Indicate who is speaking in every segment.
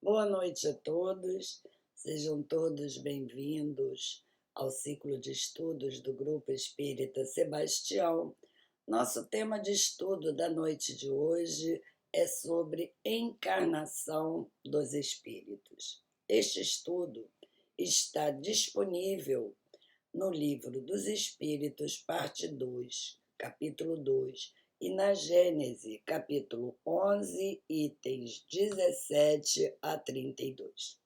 Speaker 1: Boa noite a todos, sejam todos bem-vindos ao ciclo de estudos do Grupo Espírita Sebastião. Nosso tema de estudo da noite de hoje é sobre encarnação dos espíritos. Este estudo está disponível no Livro dos Espíritos, parte 2, capítulo 2, e na Gênese, capítulo 11, itens 17 a 32.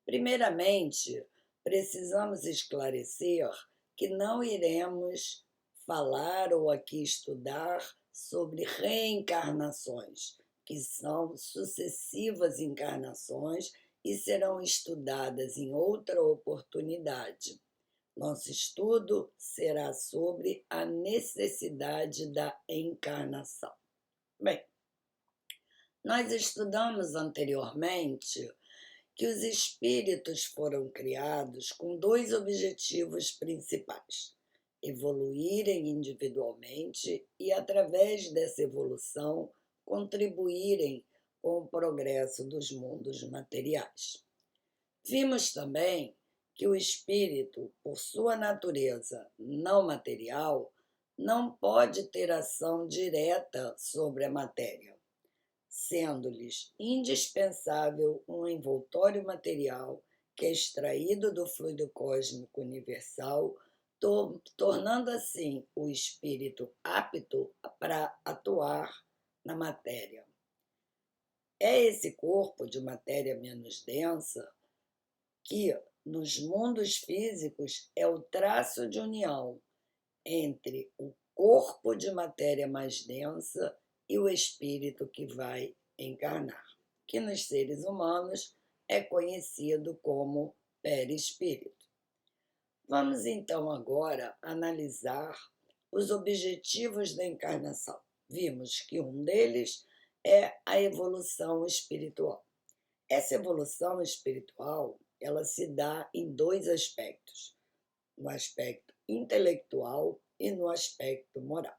Speaker 1: Primeiramente, precisamos esclarecer que não iremos falar ou aqui estudar sobre reencarnações, que são sucessivas encarnações e serão estudadas em outra oportunidade. Nosso estudo será sobre a necessidade da encarnação. Bem, nós estudamos anteriormente que os espíritos foram criados com dois objetivos principais: evoluírem individualmente e, através dessa evolução, contribuírem com o progresso dos mundos materiais. Vimos também que o espírito, por sua natureza não material, não pode ter ação direta sobre a matéria, sendo-lhes indispensável um envoltório material que é extraído do fluido cósmico universal, tornando assim o espírito apto para atuar na matéria. É esse corpo de matéria menos densa que, nos mundos físicos, é o traço de união entre o corpo de matéria mais densa e o espírito que vai encarnar, que nos seres humanos é conhecido como perispírito. Vamos então agora analisar os objetivos da encarnação. Vimos que um deles é a evolução espiritual. Essa evolução espiritual, ela se dá em dois aspectos: no aspecto intelectual e no aspecto moral.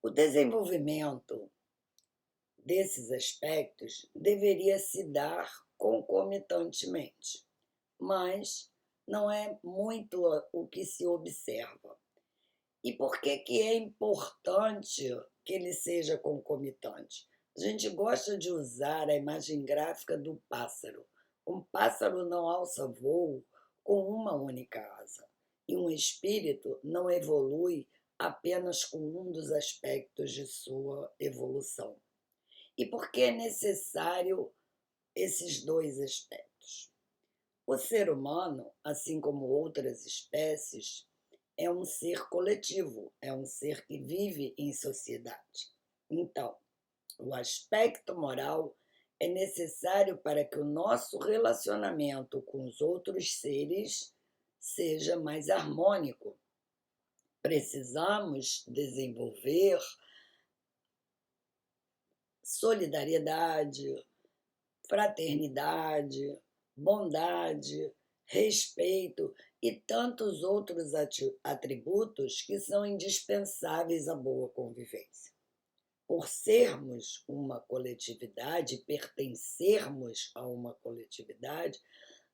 Speaker 1: O desenvolvimento desses aspectos deveria se dar concomitantemente, mas não é muito o que se observa. E por que é importante que ele seja concomitante? A gente gosta de usar a imagem gráfica do pássaro. Um pássaro não alça voo com uma única asa, e um espírito não evolui apenas com um dos aspectos de sua evolução. E por que é necessário esses dois aspectos? O ser humano, assim como outras espécies, é um ser coletivo, é um ser que vive em sociedade. Então, o aspecto moral é necessário para que o nosso relacionamento com os outros seres seja mais harmônico. Precisamos desenvolver solidariedade, fraternidade, bondade, respeito e tantos outros atributos que são indispensáveis à boa convivência. Por sermos uma coletividade, pertencermos a uma coletividade,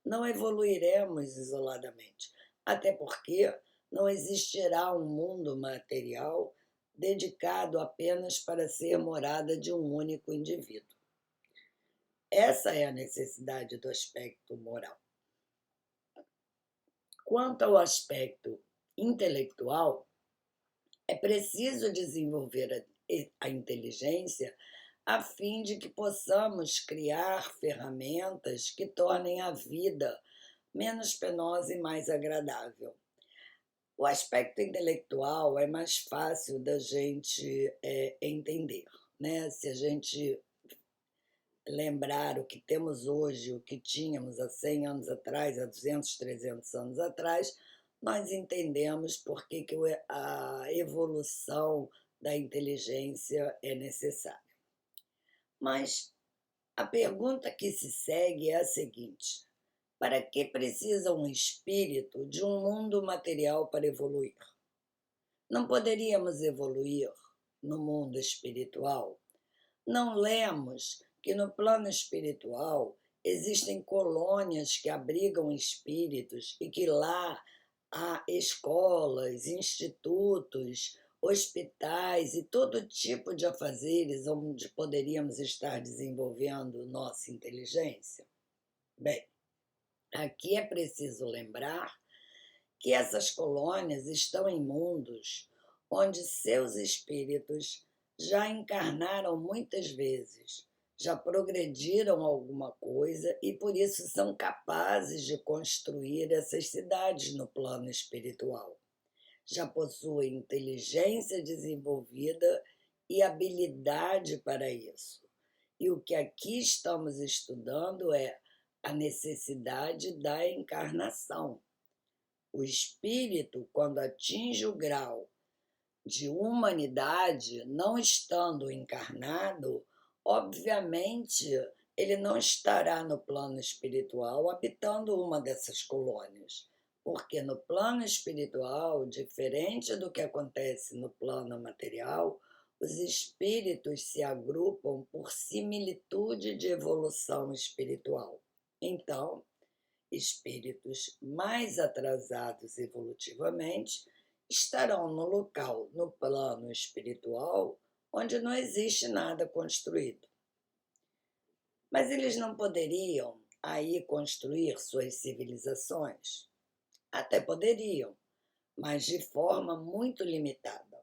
Speaker 1: não evoluiremos isoladamente, até porque não existirá um mundo material dedicado apenas para ser morada de um único indivíduo. Essa é a necessidade do aspecto moral. Quanto ao aspecto intelectual, é preciso desenvolver a inteligência a fim de que possamos criar ferramentas que tornem a vida menos penosa e mais agradável. O aspecto intelectual é mais fácil da gente entender, né? Se a gente lembrar o que temos hoje, o que tínhamos há 100 anos atrás, há 200, 300 anos atrás, nós entendemos por que a evolução da inteligência é necessária. Mas a pergunta que se segue é a seguinte: para que precisa um espírito de um mundo material para evoluir? Não poderíamos evoluir no mundo espiritual? Não lemos que no plano espiritual Existem colônias que abrigam espíritos e que lá há escolas, institutos, hospitais e todo tipo de afazeres onde poderíamos estar desenvolvendo nossa inteligência? Bem, aqui é preciso lembrar que essas colônias estão em mundos onde seus espíritos já encarnaram muitas vezes, já progrediram alguma coisa e por isso são capazes de construir essas cidades no plano espiritual. Já possuem inteligência desenvolvida e habilidade para isso. E o que aqui estamos estudando é a necessidade da encarnação. O espírito, quando atinge o grau de humanidade, não estando encarnado, obviamente ele não estará no plano espiritual habitando uma dessas colônias. Porque no plano espiritual, diferente do que acontece no plano material, os espíritos se agrupam por similitude de evolução espiritual. Então, espíritos mais atrasados evolutivamente estarão no local, no plano espiritual, onde não existe nada construído. Mas eles não poderiam aí construir suas civilizações? Até poderiam, mas de forma muito limitada,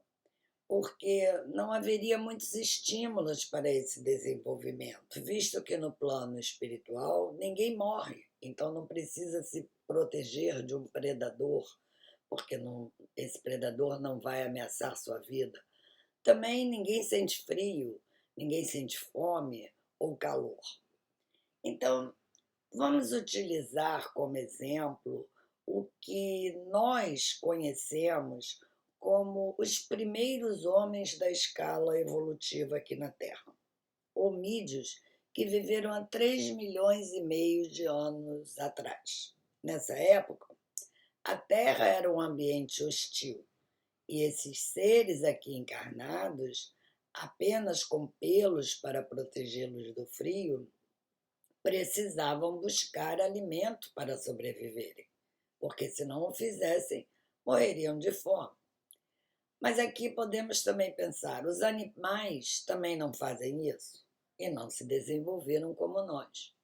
Speaker 1: porque não haveria muitos estímulos para esse desenvolvimento, visto que no plano espiritual ninguém morre, então não precisa se proteger de um predador, porque não, esse predador não vai ameaçar sua vida. Também ninguém sente frio, ninguém sente fome ou calor. Então, vamos utilizar como exemplo o que nós conhecemos como os primeiros homens da escala evolutiva aqui na Terra. Homídeos que viveram há 3,5 milhões de anos atrás. Nessa época, a Terra era um ambiente hostil e esses seres aqui encarnados, apenas com pelos para protegê-los do frio, precisavam buscar alimento para sobreviverem, porque se não o fizessem, morreriam de fome. Mas aqui podemos também pensar, os animais também não fazem isso e não se desenvolveram como nós.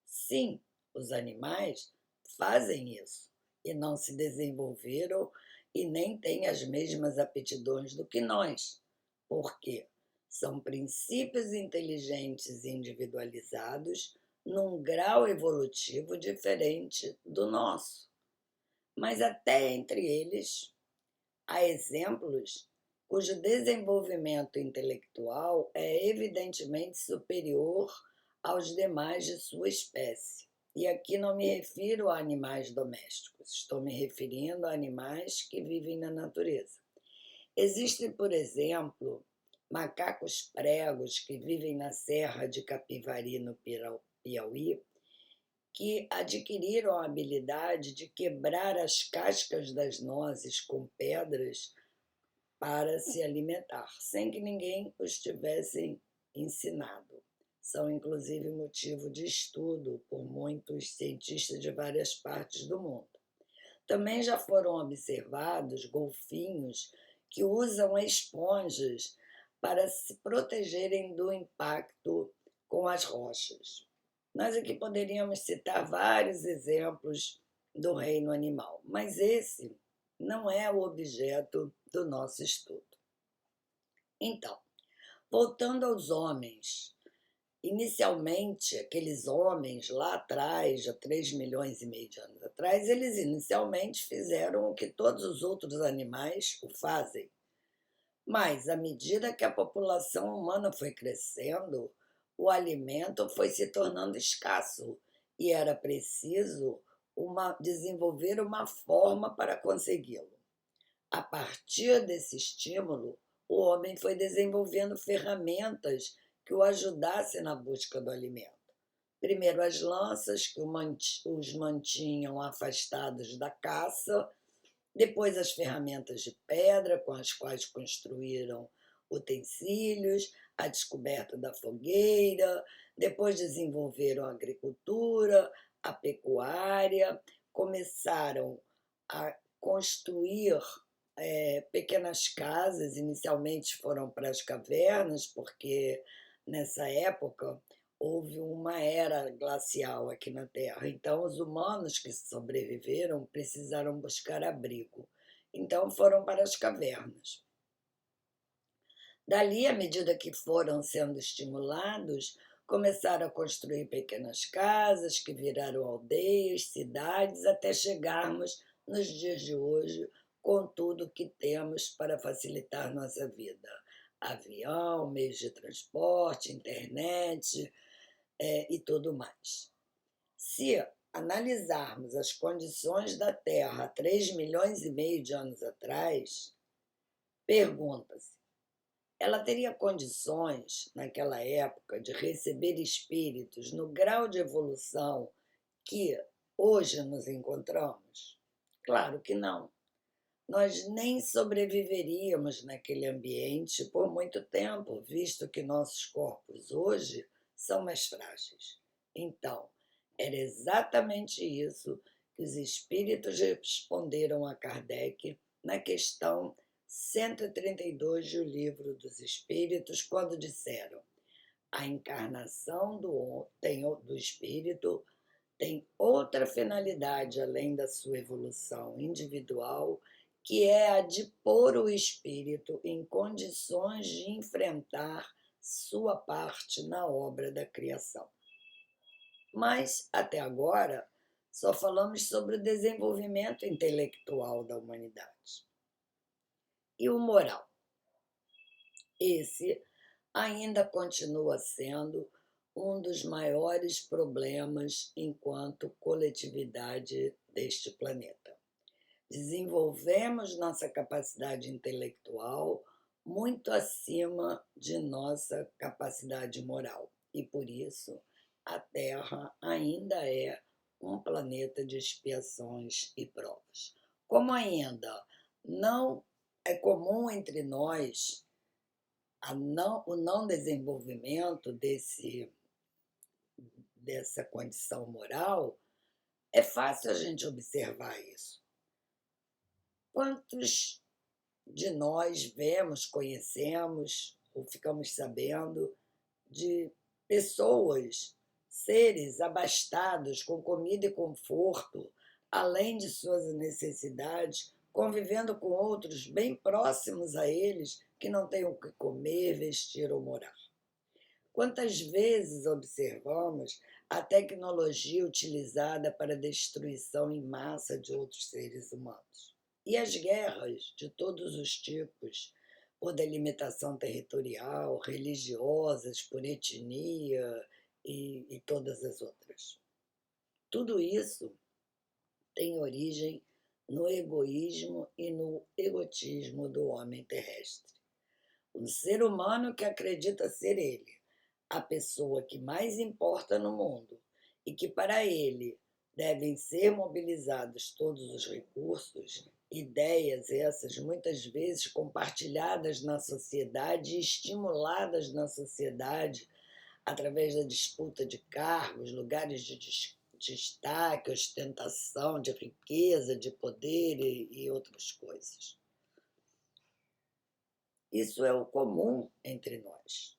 Speaker 1: Sim, os animais fazem isso e não se desenvolveram e nem têm as mesmas aptidões do que nós. Por quê? São princípios inteligentes individualizados num grau evolutivo diferente do nosso. Mas até entre eles há exemplos cujo desenvolvimento intelectual é evidentemente superior aos demais de sua espécie. E aqui não me refiro a animais domésticos, estou me referindo a animais que vivem na natureza. Existem, por exemplo, macacos pregos que vivem na Serra de Capivari, no Piauí, que adquiriram a habilidade de quebrar as cascas das nozes com pedras para se alimentar, sem que ninguém os tivesse ensinado. São, inclusive, motivo de estudo por muitos cientistas de várias partes do mundo. Também já foram observados golfinhos que usam esponjas para se protegerem do impacto com as rochas. Nós aqui poderíamos citar vários exemplos do reino animal, mas esse não é o objeto do nosso estudo. Então, voltando aos homens, inicialmente, aqueles homens lá atrás, há 3,5 milhões de anos atrás, eles inicialmente fizeram o que todos os outros animais o fazem. Mas, à medida que a população humana foi crescendo, o alimento foi se tornando escasso e era preciso desenvolver uma forma para consegui-lo. A partir desse estímulo, o homem foi desenvolvendo ferramentas que o ajudassem na busca do alimento. Primeiro, as lanças, que os mantinham afastados da caça, depois, as ferramentas de pedra, com as quais construíram utensílios, a descoberta da fogueira, depois desenvolveram a agricultura, a pecuária, começaram a construir pequenas casas, inicialmente foram para as cavernas, porque nessa época houve uma era glacial aqui na Terra, então os humanos que sobreviveram precisaram buscar abrigo, então foram para as cavernas. Dali, à medida que foram sendo estimulados, começaram a construir pequenas casas que viraram aldeias, cidades, até chegarmos nos dias de hoje com tudo que temos para facilitar nossa vida. Avião, meios de transporte, internet, e tudo mais. Se analisarmos as condições da Terra há 3,5 milhões de anos atrás, pergunta-se, ela teria condições, naquela época, de receber espíritos no grau de evolução que hoje nos encontramos? Claro que não. Nós nem sobreviveríamos naquele ambiente por muito tempo, visto que nossos corpos hoje são mais frágeis. Então, era exatamente isso que os espíritos responderam a Kardec na questão 132 do Livro dos Espíritos, quando disseram: a encarnação do espírito tem outra finalidade além da sua evolução individual, que é a de pôr o espírito em condições de enfrentar sua parte na obra da criação. Mas, até agora, só falamos sobre o desenvolvimento intelectual da humanidade. E o moral? Esse ainda continua sendo um dos maiores problemas enquanto coletividade deste planeta. Desenvolvemos nossa capacidade intelectual muito acima de nossa capacidade moral e, por isso, a Terra ainda é um planeta de expiações e provas. Como ainda não é comum entre nós o não desenvolvimento dessa condição moral, é fácil a gente observar isso. Quantos de nós vemos, conhecemos ou ficamos sabendo de pessoas, seres abastados com comida e conforto, além de suas necessidades, convivendo com outros bem próximos a eles que não têm o que comer, vestir ou morar? Quantas vezes observamos a tecnologia utilizada para a destruição em massa de outros seres humanos? E as guerras de todos os tipos, por delimitação territorial, religiosas, por etnia e todas as outras. Tudo isso tem origem no egoísmo e no egotismo do homem terrestre. O ser humano que acredita ser ele, a pessoa que mais importa no mundo e que para ele devem ser mobilizados todos os recursos, ideias essas muitas vezes compartilhadas na sociedade e estimuladas na sociedade através da disputa de cargos, lugares de destaque, ostentação, de riqueza, de poder e outras coisas. Isso é o comum entre nós.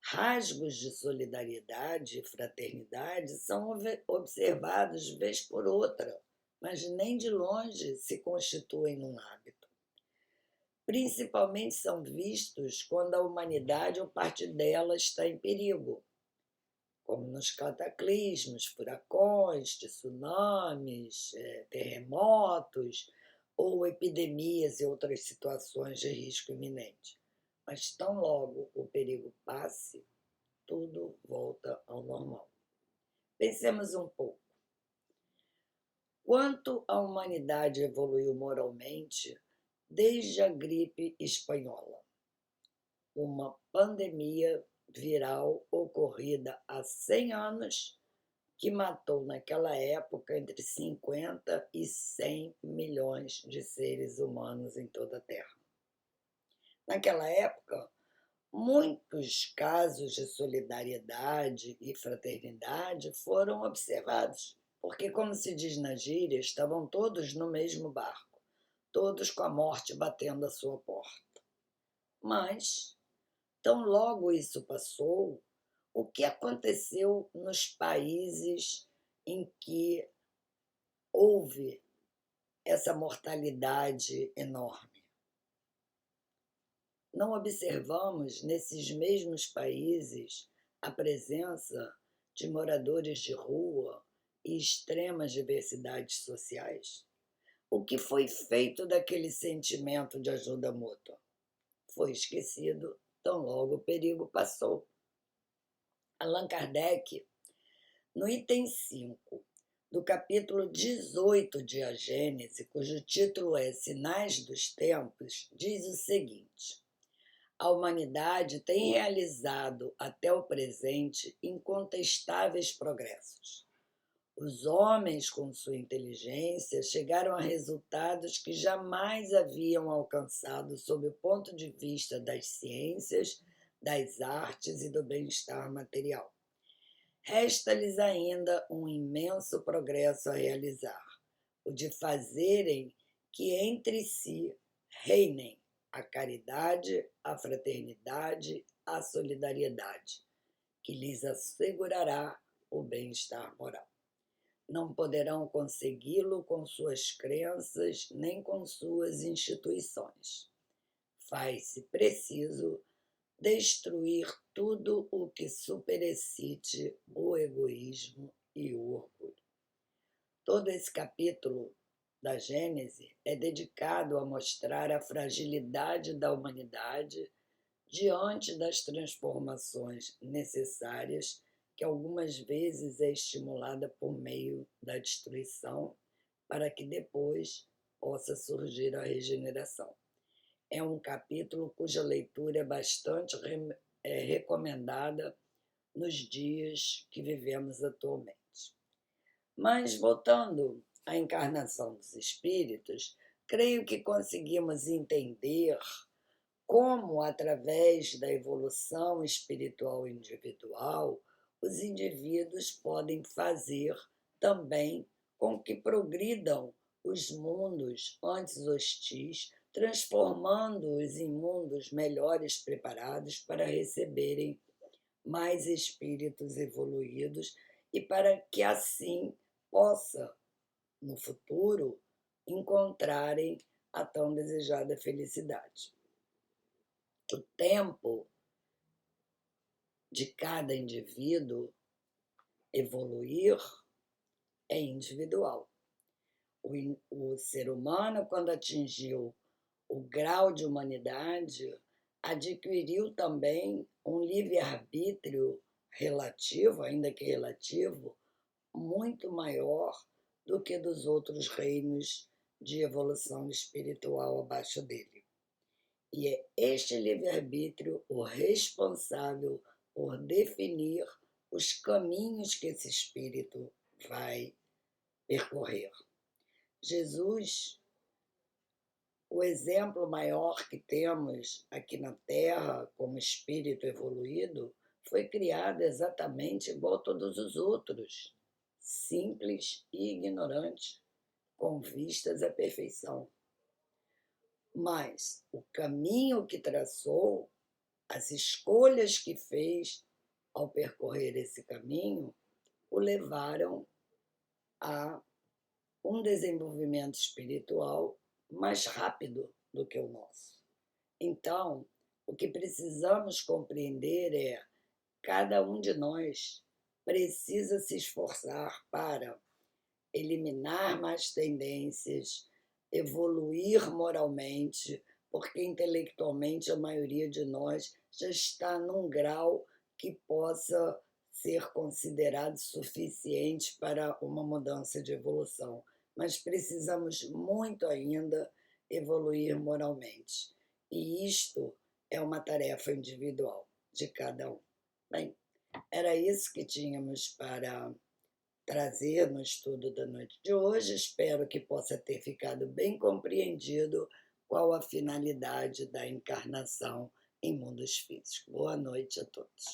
Speaker 1: Rasgos de solidariedade e fraternidade são observados vez por outra, mas nem de longe se constituem num hábito. Principalmente são vistos quando a humanidade ou parte dela está em perigo, como nos cataclismos, furacões, tsunamis, terremotos ou epidemias e outras situações de risco iminente. Mas tão logo o perigo passe, tudo volta ao normal. Pensemos um pouco. Quanto a humanidade evoluiu moralmente desde a gripe espanhola, uma pandemia viral ocorrida há 100 anos que matou naquela época entre 50 e 100 milhões de seres humanos em toda a Terra. Naquela época, muitos casos de solidariedade e fraternidade foram observados, porque, como se diz na gíria, estavam todos no mesmo barco, todos com a morte batendo à sua porta. Mas, tão logo isso passou, o que aconteceu nos países em que houve essa mortalidade enorme? Não observamos nesses mesmos países a presença de moradores de rua e extremas diversidades sociais? O que foi feito daquele sentimento de ajuda mútua? Foi esquecido tão logo o perigo passou. Allan Kardec, no item 5 do capítulo 18 de A Gênese, cujo título é Sinais dos Tempos, diz o seguinte: a humanidade tem realizado até o presente incontestáveis progressos. Os homens, com sua inteligência, chegaram a resultados que jamais haviam alcançado sob o ponto de vista das ciências, das artes e do bem-estar material. Resta-lhes ainda um imenso progresso a realizar, o de fazerem que entre si reinem a caridade, a fraternidade, a solidariedade, que lhes assegurará o bem-estar moral. Não poderão consegui-lo com suas crenças nem com suas instituições. Faz-se preciso destruir tudo o que superexcite o egoísmo e o orgulho. Todo esse capítulo da Gênese é dedicado a mostrar a fragilidade da humanidade diante das transformações necessárias que algumas vezes é estimulada por meio da destruição para que depois possa surgir a regeneração. É um capítulo cuja leitura é bastante recomendada nos dias que vivemos atualmente. Mas, voltando à encarnação dos espíritos, creio que conseguimos entender como, através da evolução espiritual individual, os indivíduos podem fazer também com que progridam os mundos antes hostis, transformando-os em mundos melhores preparados para receberem mais espíritos evoluídos e para que assim possa, no futuro, encontrarem a tão desejada felicidade. O tempo de cada indivíduo evoluir é individual. O ser humano, quando atingiu o grau de humanidade, adquiriu também um livre-arbítrio relativo, ainda que relativo, muito maior do que dos outros reinos de evolução espiritual abaixo dele. E é este livre-arbítrio o responsável por definir os caminhos que esse espírito vai percorrer. Jesus, o exemplo maior que temos aqui na Terra como espírito evoluído, foi criado exatamente igual a todos os outros, simples e ignorante, com vistas à perfeição. Mas o caminho que traçou, as escolhas que fez ao percorrer esse caminho, o levaram a um desenvolvimento espiritual mais rápido do que o nosso. Então, o que precisamos compreender é: cada um de nós precisa se esforçar para eliminar más tendências, evoluir moralmente, porque intelectualmente a maioria de nós já está num grau que possa ser considerado suficiente para uma mudança de evolução. Mas precisamos muito ainda evoluir moralmente. E isto é uma tarefa individual de cada um. Bem, era isso que tínhamos para trazer no estudo da noite de hoje. Espero que possa ter ficado bem compreendido qual a finalidade da encarnação em mundos físicos. Boa noite a todos.